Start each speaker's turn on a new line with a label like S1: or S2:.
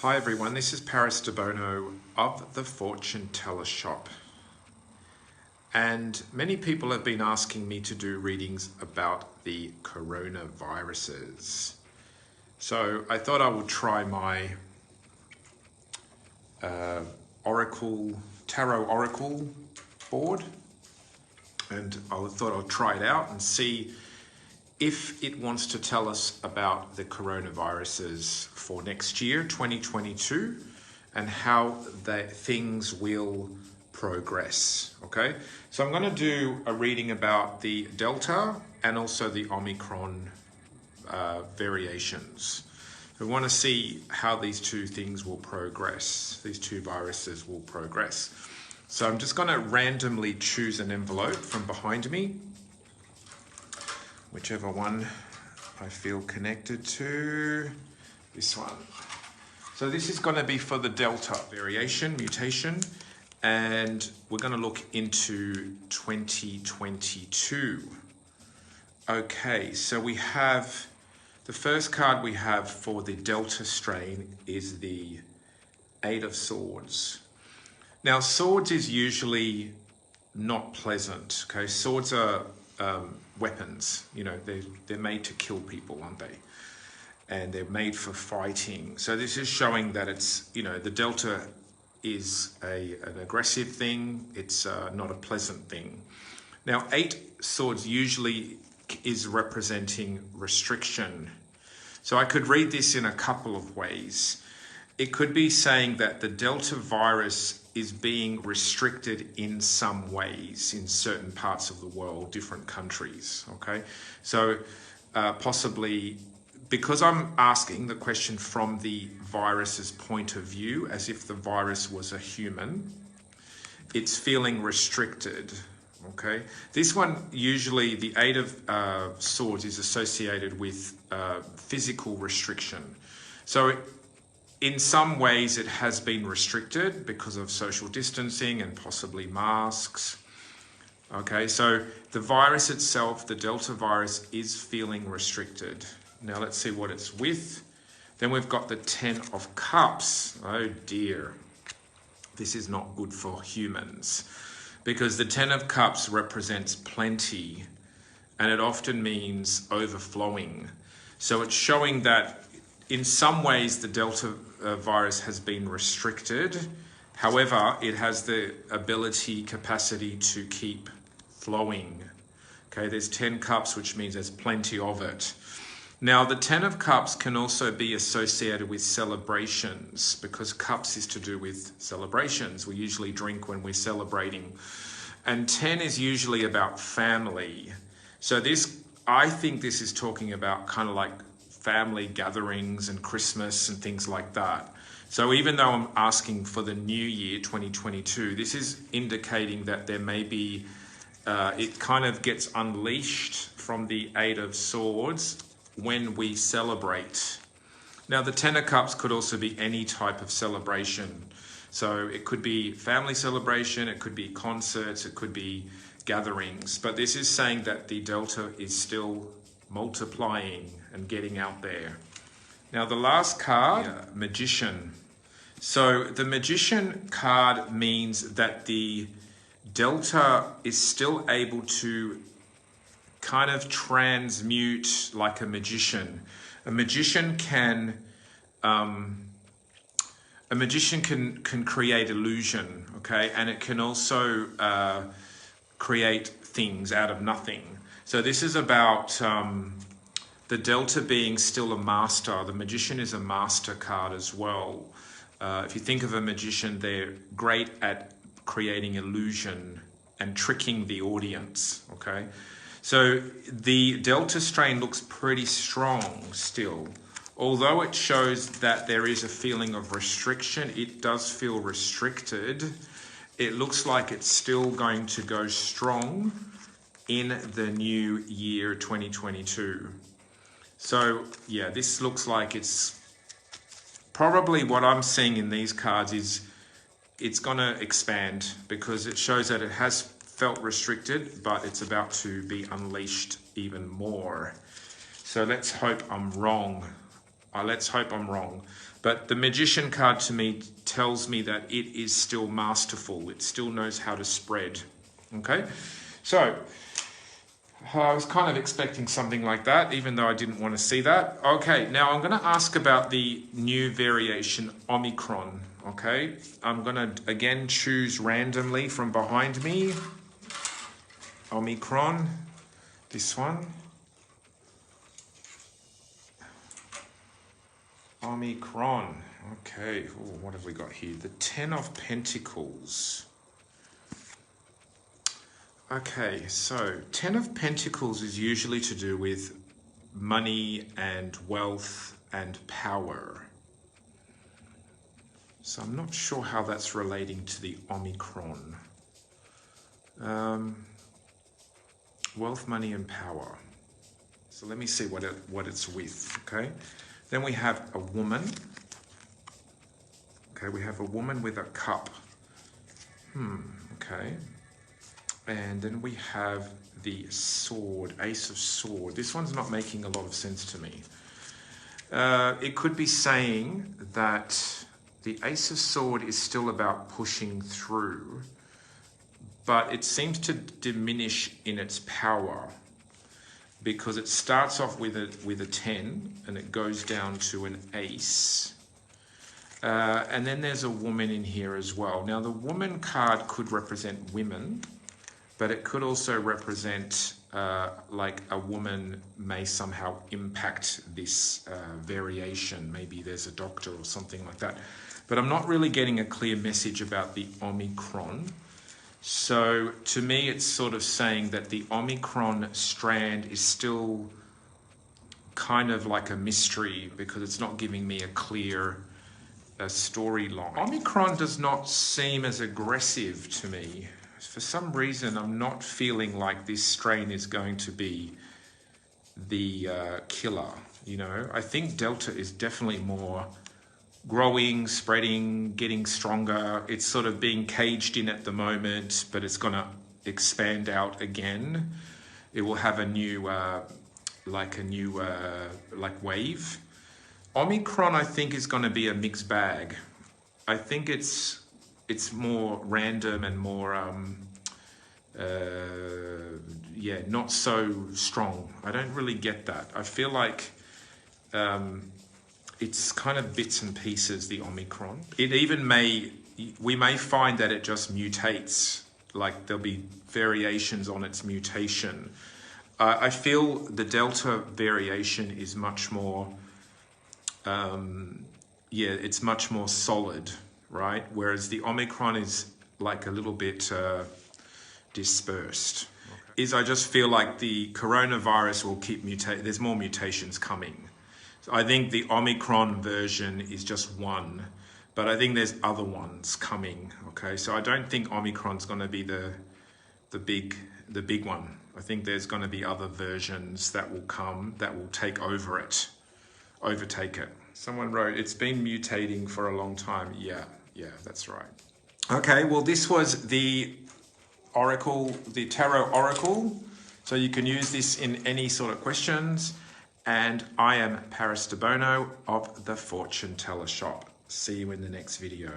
S1: Hi everyone, this is Debono of the Fortune Teller Shop. And many people have been asking me to do readings about the coronaviruses. So I thought I would try my tarot oracle board, and I thought I'd try it out and see if it wants to tell us about the coronaviruses for next year, 2022, and how things will progress, okay? So I'm going to do a reading about the Delta and also the Omicron variations. We want to see how these two things will progress, these two viruses will progress. So I'm just going to randomly choose an envelope from behind me, whichever one I feel connected to. This one. So this is going to be for the Delta variation, mutation, and we're going to look into 2022. Okay, so we have, the first card we have for the Delta strain is the Eight of Swords. Now, swords is usually not pleasant, okay? Swords are weapons, you know, they're made to kill people, aren't they? And they're made for fighting. So this is showing that it's, you know, the Delta is an aggressive thing. It's not a pleasant thing. Now, Eight Swords usually is representing restriction. So I could read this in a couple of ways. It could be saying that the Delta virus is being restricted in some ways in certain parts of the world, different countries, okay? So possibly, because I'm asking the question from the virus's point of view, as if the virus was a human, it's feeling restricted, okay? This one, usually the Eight of Swords is associated with physical restriction. So in some ways, it has been restricted because of social distancing and possibly masks. Okay, so the virus itself, the Delta virus, is feeling restricted. Now let's see what it's with. Then we've got the Ten of Cups. Oh dear, this is not good for humans, because the Ten of Cups represents plenty, and it often means overflowing. So it's showing that in some ways, the Delta virus has been restricted. However, it has the capacity to keep flowing. Okay, there's 10 cups, which means there's plenty of it. Now, the 10 of Cups can also be associated with celebrations, because cups is to do with celebrations. We usually drink when we're celebrating. And 10 is usually about family. So this, I think this is talking about kind of like family gatherings and Christmas and things like that. So even though I'm asking for the new year, 2022, this is indicating that there may be, it kind of gets unleashed from the Eight of Swords when we celebrate. Now, the Ten of Cups could also be any type of celebration. So it could be family celebration, it could be concerts, it could be gatherings. But this is saying that the Delta is still multiplying and getting out there. Now the last card, Magician. So the Magician card means that the Delta is still able to kind of transmute like a magician. A magician can create illusion, okay? And it can also create things out of nothing. So this is about the Delta being still a master. The Magician is a master card as well. If you think of a magician, they're great at creating illusion and tricking the audience, okay? So the Delta strain looks pretty strong still. Although it shows that there is a feeling of restriction, it does feel restricted. It looks like it's still going to go strong in the new year 2022. So yeah, this looks like it's probably, what I'm seeing in these cards is it's going to expand, because it shows that it has felt restricted, but it's about to be unleashed even more. So let's hope I'm wrong. Let's hope I'm wrong. But the Magician card to me tells me that it is still masterful. It still knows how to spread. Okay? So, I was kind of expecting something like that, even though I didn't want to see that. Okay, now I'm going to ask about the new variation, Omicron. Okay? I'm going to, again, choose randomly from behind me. Omicron. This one. Omicron. Okay, ooh, what have we got here? The 10 of Pentacles. Okay, so 10 of Pentacles is usually to do with money and wealth and power. So I'm not sure how that's relating to the Omicron. Wealth, money and power. So let me see what it's with, okay? Then we have a woman. Okay, we have a woman with a cup. Okay. And then we have the sword, Ace of Sword. This one's not making a lot of sense to me. It could be saying that the Ace of Sword is still about pushing through, but it seems to diminish in its power because it starts off with a 10 and it goes down to an ace. And then there's a woman in here as well. Now the woman card could represent women, but it could also represent like a woman may somehow impact this variation. Maybe there's a doctor or something like that. But I'm not really getting a clear message about the Omicron. So to me, it's sort of saying that the Omicron strand is still kind of like a mystery because it's not giving me a clear storyline. Omicron does not seem as aggressive to me. For some reason, I'm not feeling like this strain is going to be the killer, you know. I think Delta is definitely more growing, spreading, getting stronger. It's sort of being caged in at the moment, but it's going to expand out again. It will have a new, like wave. Omicron, I think, is going to be a mixed bag. I think it's more random and more, not so strong. I don't really get that. I feel like it's kind of bits and pieces, the Omicron. It even we may find that it just mutates, like there'll be variations on its mutation. I feel the Delta variation is much more, it's much more solid, right? Whereas the Omicron is like a little bit dispersed. Okay. I just feel like the coronavirus will keep mutating. There's more mutations coming. So I think the Omicron version is just one, but I think there's other ones coming. Okay, so I don't think Omicron's going to be the big one. I think there's going to be other versions that will come that will overtake it. Someone wrote, it's been mutating for a long time. Yeah, that's right. Okay, well, this was the Oracle, the Tarot Oracle. So you can use this in any sort of questions. And I am Paris Debono of the Fortune Teller Shop. See you in the next video.